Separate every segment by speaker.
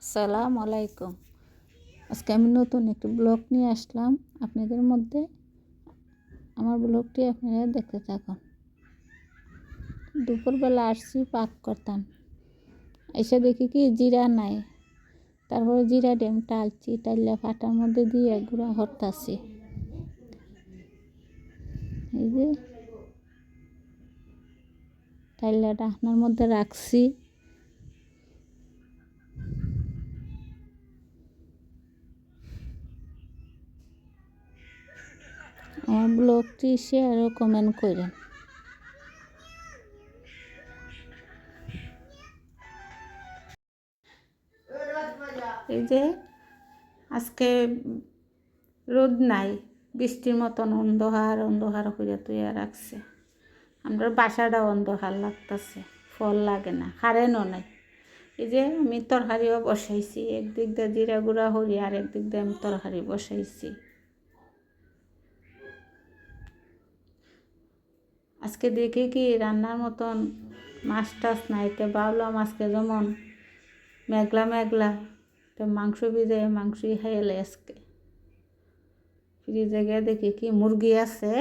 Speaker 1: আসসালামু আলাইকুম। আজকে আমি নতুন একটি ব্লগ নিয়ে আসলাম আপনাদের মধ্যে। আমার ব্লগটি আপনারা দেখতে থাকুন। দুপুরবেলা আসছি পাক করতাম, এসে দেখি কি জিরা নাই। তারপরে জিরা ডেম টালছি, টাইলা ফাটার মধ্যে দিয়ে গুঁড়া হরতাছি। এই যে টাইলাটা আপনার মধ্যে রাখছি। আমার ব্লগটি শেয়ার ও কমেন্ট করেন। এই যে আজকে রোদ নাই, বৃষ্টির মতন অন্ধকার অন্ধকার করে তুইয়া রাখছে। আমরা বাসাটা অন্ধকার লাগতেছে, ফল লাগে না, কারেন্টও নাই। এই যে আমি তরকারিও বসাইছি, একদিক দিয়ে জিরা গুঁড়া হরি আর একদিক দিয়ে আমি তরকারি বসাইছি। আজকে দেখি কি রান্নার মতন মাছ টাছ নাই, তো ভাবলাম আজকে যেমন মেঘলা মেঘলা, তো মাংস ভিজে মাংসই খাইলে আজকে। ফ্রিজে গিয়ে দেখি কি মুরগি আছে,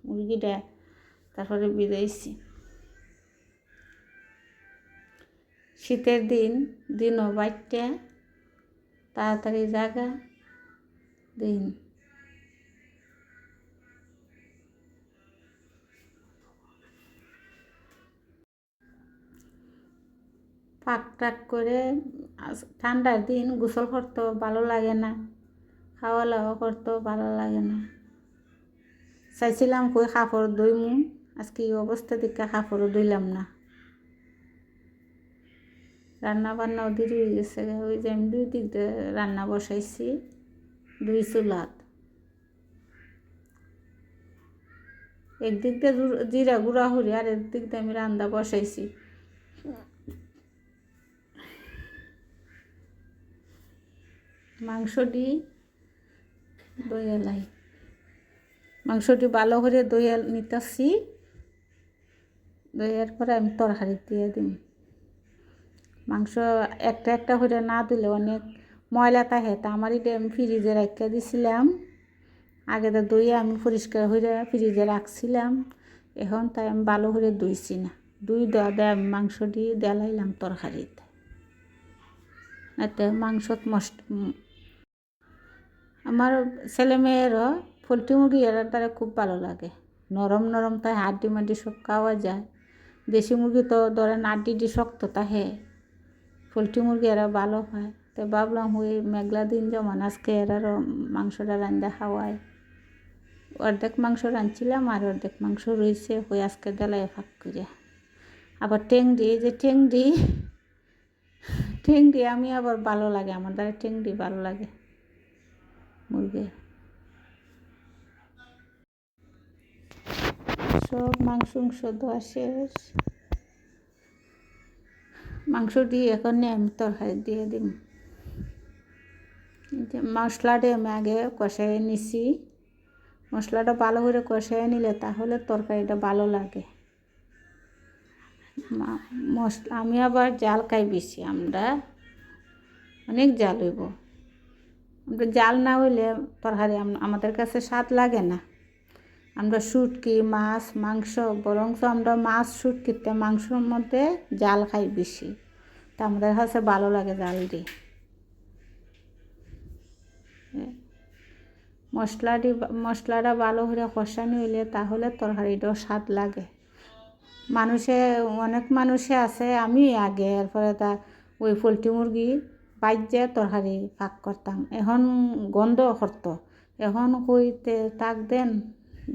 Speaker 1: মুরগিটা তারপরে ভিজাইছি। শীতের দিনও বাইটটা তাড়াতাড়ি জাগা দিন। পাক টাক করে ঠান্ডার দিন গোসল করতেও ভালো লাগে না, খাওয়া দাওয়া করতেও ভালো লাগে না। চাইছিলাম কই কাপড় ধুইমু, আজকে এই অবস্থা দিকে কাপড়ও ধুইলাম না। রান্না বান্নাও দেরি হয়ে গেছে। ওই যে আমি দুই দিক দিয়ে রান্না বসাইছি, দুই চুলাত। একদিক দিয়ে জিরা গুঁড়া হরি আর একদিক দিয়ে আমি রান্না বসাইছি। মাংসটি দইয়ালাই, মাংসটি ভালো করে দইয়া নিতেছি। দইয়ার পরে আমি তরকারি দিয়ে দিই। মাংস একটা একটা করে না দিলে অনেক ময়লা থাকে, তা আমার এটা আমি ফ্রিজে রাখতে দিছিলাম। আগে তো দইয়ে আমি পরিষ্কার করে ফ্রিজে রাখছিলাম, এখন তাই আমি ভালো করে ধুইছি না। দেওয়া দেয় আমি মাংসটি দেলাইলাম তরকারিতে, এতে মাংসত আমার ছেলেমেয়েরও পোলট্রি মুরগি এরার দ্বারা খুব ভালো লাগে। নরম নরম তাই হাড্ডি মাড্ডি সব খাওয়া যায়। দেশি মুরগি তো ধরেন হাড্ডি শক্ত তাহে, পোলট্রি মুরগি এরা ভালো হয়। তো ভাবলাম ওই মেঘলা দিন যেমন আজকে এরারও মাংসটা রান্দা খাওয়ায়। অর্ধেক মাংস রাঁধছিলাম আর অর্ধেক মাংস রয়েছে, ওই আজকে দেলায় ফাঁক করে। আবার টেংডি, এই যে টেংডি আমি আবার ভালো লাগে, আমার দ্বারা টেংডি ভালো লাগে মুরগি। সব মাংস ধোয়া শেষ, মাংস দিয়ে এখন আমি তরকারি দিয়ে দিই। মশলাটা আমি আগে কষাই নিছি। মশলাটা ভালো করে কষাই নিলে তাহলে তরকারিটা ভালো লাগে। আমি আবার জাল খাই বেশি, আমরা অনেক জাল হইব। আমরা জাল না হইলে তরকারি আমাদের কাছে স্বাদ লাগে না। আমরা শুটকি মাছ মাংস বরঞ্চ আমরা মাছ শুটকিতে মাংসর মধ্যে জাল খাই বেশি, তা আমাদের কাছে ভালো লাগে জাল দিয়ে। মশলাটা ভালো করে কষানো হইলে তাহলে তরকারিটাও স্বাদ লাগে। অনেক মানুষে আছে, আমি আগে এরপরে তা ওই পোলট্রি মুরগি বাইজে তরকারি পাক করতাম, এখন গন্ধ করতো। এখন কইতে তাক দেন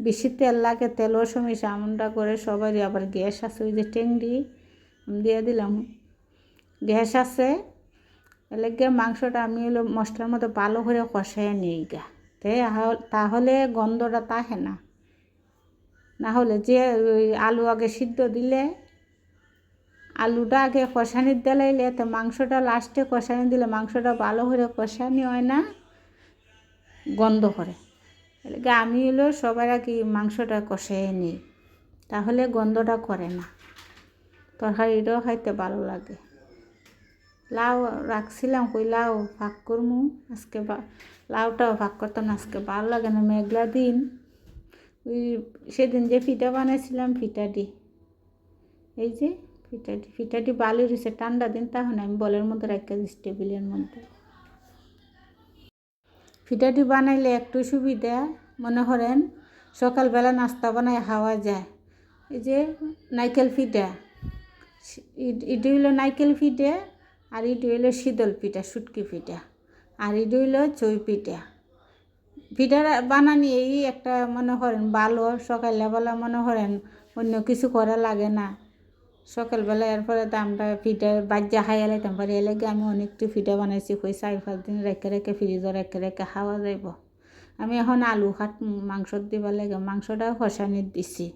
Speaker 1: বেশি তেল লাগে, তেলও সমস্যা আমরা করে সবারই। আবার গ্যাস আছে, ওই যে টেংডি দিয়ে দিলাম, গ্যাস আছে। এলাকা মাংসটা আমি হলো মশলার মধ্যে ভালো করে কষাই নিই গা, তাহলে গন্ধটা থাকে না। না হলে যে ওই আলু আগে সিদ্ধ দিলে, আলুটা আগে কষানি দিলাইলে তো মাংসটা লাস্টে কষানি দিলে মাংসটা ভালো করে কষানি হয় না, গন্ধ করে। এলাকা আমি হলো সবার আগে মাংসটা কষাই নিই, তাহলে গন্ধটা করে না, তরকারিটাও খাইতে ভালো লাগে। লাউ রাখছিলাম, কই লাউ ফাঁক করমু আজকে, লাউটাও ফাঁক করতাম না, আজকে ভালো লাগে না, মেঘলা দিন। ওই সেদিন যে পিঠা বানাইছিলাম ফিটাডি, এই যে ফিটাডি বালি রয়েছে, ঠান্ডা দিন তখন আমি বলের মধ্যে রাখা দিচ্ছি টেবিলের মধ্যে। ফিটাডি বানাইলে একটু সুবিধা, মনে করেন সকালবেলা নাস্তা বানায় খাওয়া যায়। এই যে নাইকেল পিঠা, ইডি হইলো নাইকেল পিঠা, আর ইডি হইলো শীতল পিঠা, শুটকি পিঠা, আর ইডি হইলো চই পিঠা। পিঠা বানানি এই একটা মনে করেন ভালো, সকালবেলা মনে করেন অন্য কিছু করা লাগে না। সকালবেলা এরপরে তো আমরা পিঠা বাজ্যা খাই এলাইতাম পারি, এলাকে আমি অনেকটা পিঠা বানাইছি, কই 4-5 দিন রেখে রেখে ফ্রিজে রেখে রেখে খাওয়া যাইব। আমি এখন আলু খাট মাংস দিবার লাগে, মাংসটা কষানি দিছি,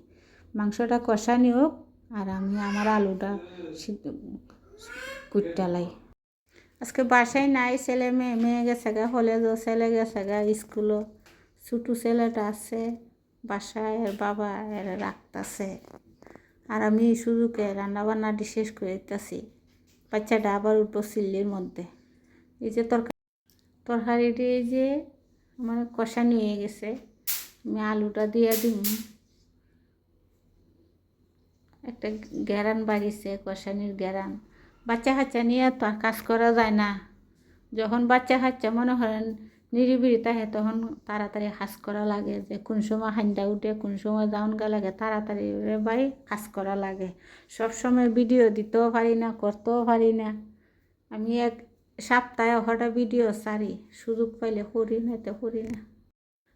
Speaker 1: মাংসটা কষানি হোক, আর আমি আমার আলুটা কুটটালাই। আজকে বাসায় নাই, ছেলে মেয়ে গেছে গা কলেজও, ছেলে গেছে গা স্কুলও, ছোটো ছেলেটা আছে বাসায়, আর বাবা এর রাখতেছে, আর আমি সুযোগে রান্নাবান্নাটি শেষ করে দিতেছি। বাচ্চাটা আবার উঠবো চিল্লির মধ্যে। এই যে তরকারিটি এই যে আমার কষানি হয়ে গেছে, আমি আলুটা দিয়ে দিব, একটা গ্যারান বাড়িছে, কষানির গ্যারান। বাচ্চা কাচ্চা নিয়ে তো আর কাজ করা যায় না, যখন বাচ্চা কাচ্চা মনে করেন নিরিবিড়ি থাকে তখন তাড়াতাড়ি কাজ করা লাগে, যে কোন সময় হান্ডা উঠে কোন সময় যাওন গা লাগে, তাড়াতাড়ি বাই কাজ করা লাগে। সব সময় ভিডিও দিতেও পারি না, করতেও পারি না। আমি এক সপ্তাহে হঠাৎ ভিডিও সারি, সুযোগ পাইলে করি না, তো করি না।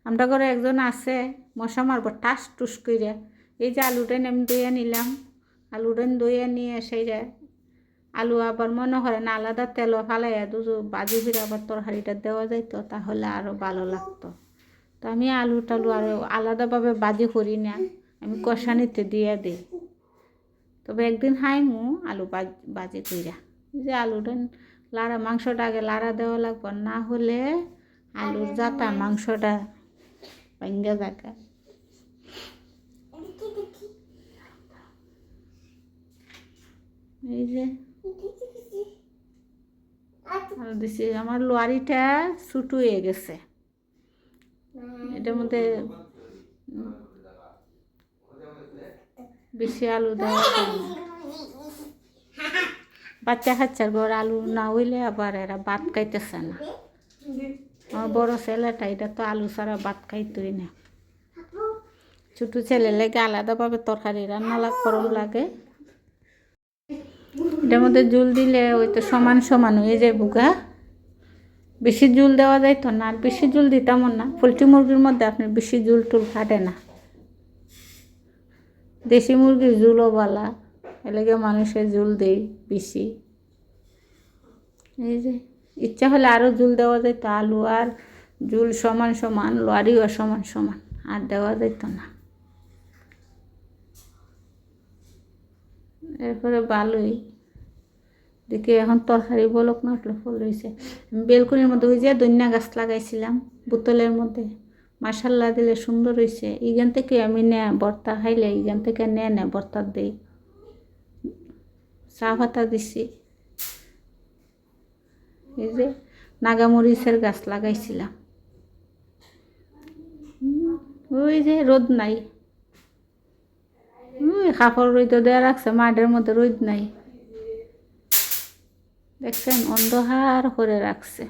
Speaker 1: আমরা ঘরে একজন আছে মশা মারব টাস টুস করে। এই যে আলুটা আমি দইয়া নিলাম, আলুটা দইয়া নিয়ে সেই যায় আলু আবার মনে করেন আলাদা তেলও ফালাইয়া দুজো বাজি ফিরে আবার তরকারিটা দেওয়া যাইত, তাহলে আরও ভালো লাগতো। তো আমি আলু টালু আরও আলাদাভাবে বাজি করি না, আমি কষানিতে দিয়ে দিই। তবে একদিন হাইমু আলু বাজি কইরা, যে আলুটা লাড়া, মাংসটা আগে লাড়া দেওয়া লাগবে, না হলে আলুর যাতা মাংসটা ভাঙ্গা যাকা। এই যে দিছি, আমার লোয়ারিটা ছুটু হয়ে গেছে, এটার মধ্যে বেশি আলু দেওয়া যায় না। বাচ্চা কাচ্চার ঘর আলু না হইলে আবার এরা ভাত খাইতেছে না। আমার বড় ছেলেটা এটা তো আলু ছাড়া ভাত খাইতই না। ছোটো ছেলে লেগে আলাদাভাবে তরকারি রান্না করন লাগে। এটার মধ্যে জুল দিলে ওই তো সমান সমান হয়ে যায় বুগা, বেশি জুল দেওয়া যায় তো না, আর বেশি জুল দিতাম না। পোলট্রি মুরগির মধ্যে আপনি বেশি জুল টুল কাটে না, দেশি মুরগির জুলও বালা, এলাকে মানুষের জুল দেই বেশি। এই যে ইচ্ছা হলে আরও জুল দেওয়া যেত, আলু আর জুল সমান সমান, লোয়ারিও সমান সমান, আর দেওয়া যেত না। এরপরে ভালোই দেখি এখন তরকারি বলক না উঠলে ফুল হয়েছে। আমি বেলকনির মধ্যে ওই যে দইন্যা গাছ লাগাইছিলাম বোতলের মধ্যে, মাশাল্লাহ দিলে সুন্দর হয়েছে। এইখান থেকে আমি ভর্তা খাইলে এইখান থেকে নে ভর্তা দিই, চা পাতা দিছি। এই যে নাগামরিচের গাছ লাগাইছিলাম, ওই যে রোদ নাই, কাপড় রোদ দেওয়া রাখছে, মাঠের মধ্যে রোদ নাই, দেখছেন অন্ধকার করে রাখছে।